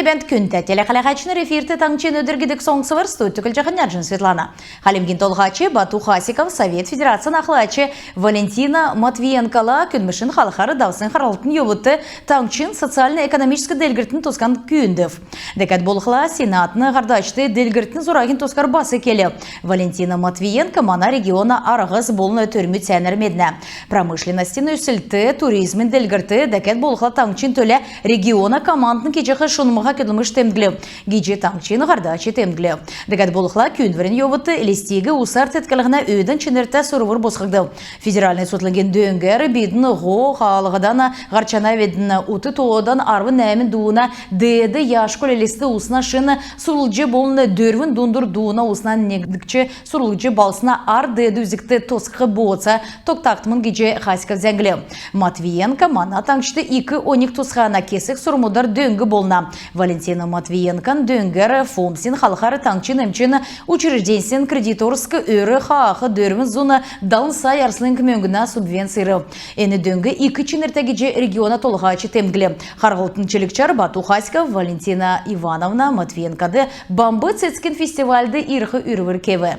Лебент күнті телекалахачны рефирті таңчен өдіргедік соңсывыр студтікіл жақын Аржын Светлана. Халимгин толғачы Бату Хасиков Совет Федерациян ақылачы Валентина Матвиенкала күнмішін халықары даусын қаралтын ебутты таңчен социально-экономическі делгіртін тосқан күйіндів. Декат болықла Сенатны ғардачты делгіртін зұрағын тоскар басы келі. Валентина Матвиенко мана региона арағыз болыны түрмі цәнірмедіне. Промышленностін үсілті туризмін делгірті декат болықла таңчен төлі региона командын кечеқі шынымыға көділміш темділі. Гейджи таңчен ғардачы темділі. Декат болықла күнверін йовыты листегі ұсар теткілігіна өйдің чынырта сұрывыр босқықты. Федеральный сотлынген дөңгәрі бейдің ғо қалығыдан ғарчана ведін ұты тоғыдан арвы нәмін дуына деді яшкөл елесті ұсына шыны сұрылжы болыны дөрвін дундыр дуына ұсына негдікчі сұрылжы балсына ар деді үзікті тосқы боца тоқтақтымын гейджи Хасиков зәңгілі. Матвиенко мана таңшты 2-12 тосқана кесік сұрмудар дөңгі болына. Валентина Матвиенкан дөңгәрі фомсин халқары таңчын әмчін учрежденсен кредиторскі өрі қақы дөрвін зуны далын сай арсының көмеңгіна субвенцияры. Әні дөңгі 2 әртәгеже региона толғачы темгілі. Қарғылтын челікчар Бату Хасиков Валентина Ивановна Матвиенкады бамбы цецкен фестивальды ирхы үрвір кеві.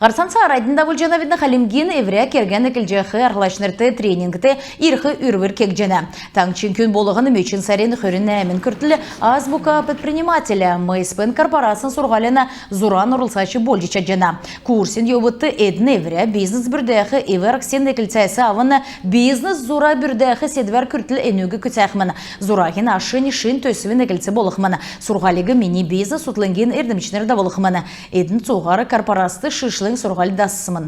Гарсан сарайдында бұл видно Халимгин еврея керген екілжеқі арғылашнырты тренингті ирхы үрвір кекжені. Таңчын күн болығын мөчін сарен хүрін әмін күртілі азбука предпринимателя МСПН корпорациян сұрғалена зуран ұрылсачы болжича жена. Курсин йобытты әдін еврея бизнес бүрдәқі еверксен екілцайсы авыны бизнес зура бүрдәқі седвер күртілі әнугі күтәқмін. Зурағын ашын шын төсівін екілці болықмын. Сұрғалығы мини бизнес ұтлыңген ердімчінерді болықмын. Әдін соғары корпорасты шышлы сұрғалы дасысымын.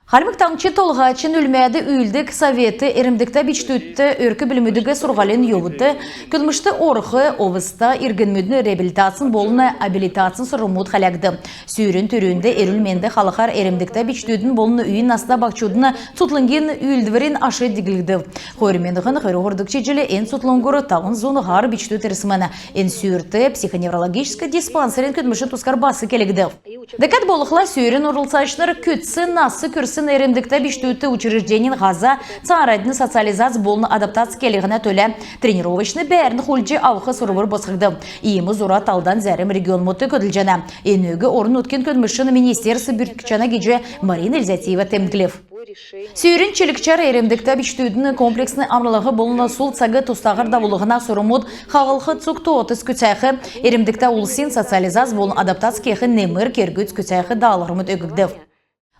Халмық таңчы толғачын үлмәді үлдік советі ерімдікті бічтүтті өркі білімідігі сұрғалын йовыды, күлмішті орғы овыста иргінмүдіні реабилитацин болыны абилитацин сұрымуд қалягды. Сүйрін түрінде ерілменді халықар ерімдікті бічтүтін болыны үйін аста бақчудыны тұтлыңген үлдіверін ашы дегілді. Қойырмендіғын қойры ғырдықчы жылі ен тұтлыңғыры тағын зоны ғар бічтүт ерісімені. Ен сүйірті психоневрологическі диспансерін күтміші тұскар басы келігді. Декат болықла сүйрін ұрылсайшыныр күтсі насы көрсі эремдікті біштуітті учрежденин ғаза царайдың социализация болыны адаптация келігіна төлі тренировочны бәрін хульджи ауқы сұрывыр босқырды. Иемі зура талдан зәрім регион мұты көділжені. Енөгі орын өткен көнмішіні министерсі бүрткічана геже Марина Эльзатиева темділев. Сүйрін челікчар эремдікті біштуітінің комплексны амрылығы болыны сол цағы тұстағыр давылығына сұрымуд қағылқы цуқты отыз күтәқі эремдікті улсин социализация болын адаптация кеқі немір кергіт күтәқі дағылырымыд өгігдів.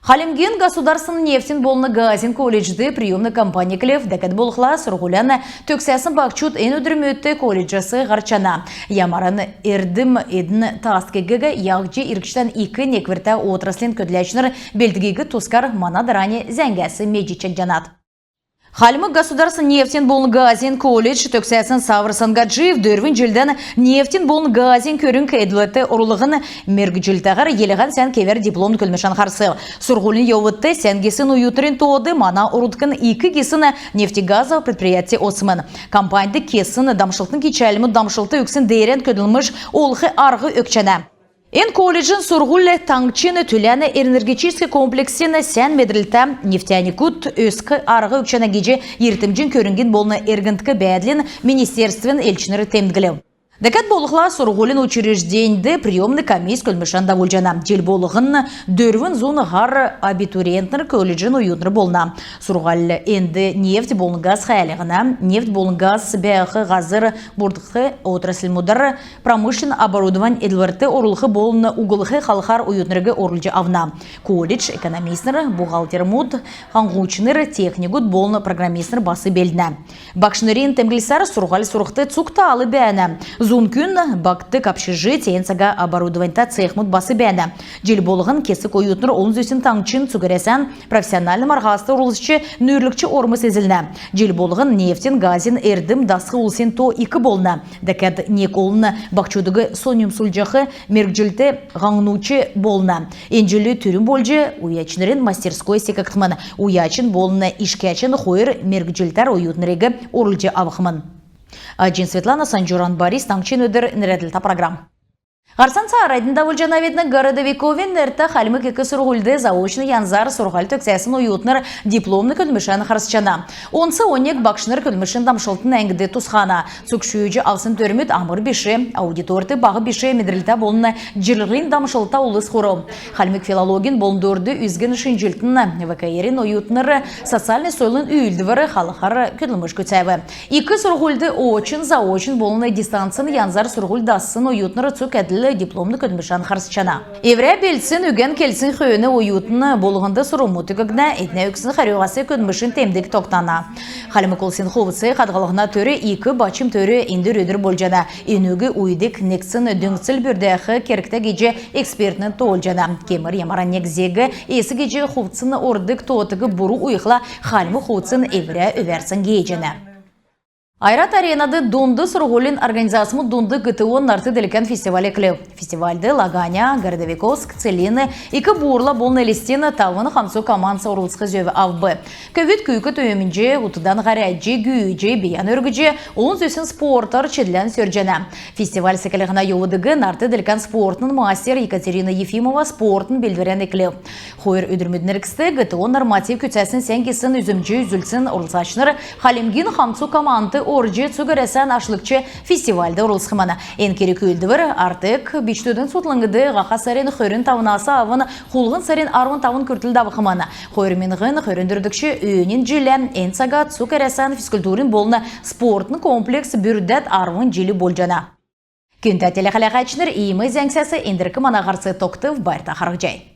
Халимгин государственный нефтин болны газин колледжды приемный компания клев декат болхла сұрғуляны төксәсін бақчут ен өдірмөтті колледжасы ғарчана. Ямарын ердім едін тасткегігі яғжы иркіштан 2 некверті отраслин көділәшінір белдігегі тускар манадыране зәңгәсі медичен жанат. Халимы государственный нефтин болны газин колледж төксәсін савырсын гаджиев дөрвін жылдан нефтин болны газин көрін кәйділеті ұрылығын мергі жылтағар еліған сән кевер диплом көлмешан қарсы. Сұрғылын еуітті сән кесін уютырын тоды мана ұрудқын 2 кесін нефтегазов предприятие осымын. Компанияды кесін дамшылтын кечәлімі дамшылты өксін дейрен көділміш олғы арғы өкчәні. Ен колледжин сұрғылы таңчыны түләні энергетический комплексіні сән медрілті нефтяникут өскі арғы өкчәні геже ертімжін көрінген болны әргінткі бәділін министерствен елчінері темдігілі. Декат болықла сұрғылын учрежденді приемный комисс көлмішан давылжана. Жел болығын дөрвін зоны ғар абитуриентнер колледжин уютныр болна. Сұрғалы енді нефть болын газ қаялығына, нефть болын газ бәқі ғазыр бұрдықы отрасль мұдар промышлен оборудован еділверті орылғы болын уғылғы қалқар уютнырғы орылжы авна. Колледж экономистнер, бухгалтер мұд, қаңғучыныр, техникут болын программистнер басы белдіна. Бақшынырин темгілсар сұрғалы сұрықты цукта алы бәні. Зун күн бакты общежитие енсага оборудованта цехмут басы бәні. Жел болығын кесік ойытныр олын зөсін таңчын цугересен профессиональный марғасты ұрылысчы нөрлікчі ормы сезілні. Жел болығын нефтин, газин, эрдім, дасқы улсен то 2 болны. Дәкәд нек олыны бақчудығы сониум сульжақы мергжилті ғаңнучы болны. Энжілі түрін болжы уячынырын мастерской секақтымын. Уячын болыны ішкәчін қойыр мергжилтар ойытнырығы орылжы авықымын. Джин Светлана, Санжуран Борис, таңчын өдір нірәділті программ. Гарсан сарайдында Вольжановедна городовиковин эрта халимык екі сұрғылды заочны янзар сұрғал төксәсін уютныр дипломны күлмішін харсчана. Онсы онек бақшыныр күлмішін дамшылтын әңгіде тұсқана. Цукшүйіжі алсын төрмет амыр беші, аудиторты бағы беші медрілті болыны жырлын дамшылта улыс құру. Халимык филологин болындырды үзген шынжылтын вакайерин уютныр социальный сойлын үйілдівірі халықар күлміш көтсәві. Екі сұрғылды очин заочын болыны дистанцын янзар сұрғылдасын уютныр цук әділі дипломны көтмішан харсчана. Евре белсін үген келсін хүйіні уютын болғынды сұрумуты көгіне етіне өксін харюғасы көтмішін темдік тоқтана. Халимык олсын ховысы қадғалығына төрі екі бачым төрі инді рөдір болжана. Енугі уйдік нексін дөңсіл бүрдәқі керікті геже экспертінің толжана. Кемір ямаран негзегі есі геже ховысын ордық тоғытығы бұру уйықла халимык ховысын евре өверсін гейжені. Айрат аренады Дунды сұрғолин организациясымы Дунды ГТО нарты делікен фестивалі клеу. Фестивальды Лаганя, Городовиковск, Целины, екі бурла болны листені тавыны қамсу командсы орылсқы зөві авбы. Көвіт күйкі төйімінже, ұтыдан ғарайджи, гүйджи, биян өргіже, олын зөсін спортар чедлен сөржені. Фестиваль секелігіна еуыдығы нарты делікен спортның мастер Екатерина Ефимова спортын белдерен еклеу. Хойыр өдірмедін әркісті ГТО норматив күтсәсін сәнгесін үзімже үзілсін орылсашыныр Халимгин қамсу команды оржи цугарасан ашлыкчы фестивальда урылсхымана. Ен керек өйілдівір артық бичтөдің сутлыңгыды ғақа сарен хөрін тавынасы авын хулғын сарен арвын тавын күртілді авықымана. Хойырменғын хөріндірдікші өйінен жилі ен саға цугарасан физкультурин болны спортын комплекс бүрдәт арвын жилі болжана. Күнті телеқалаға әчінір иімі зәңсәсі ендіркі манағарсы тоқтыв барта қарық жай.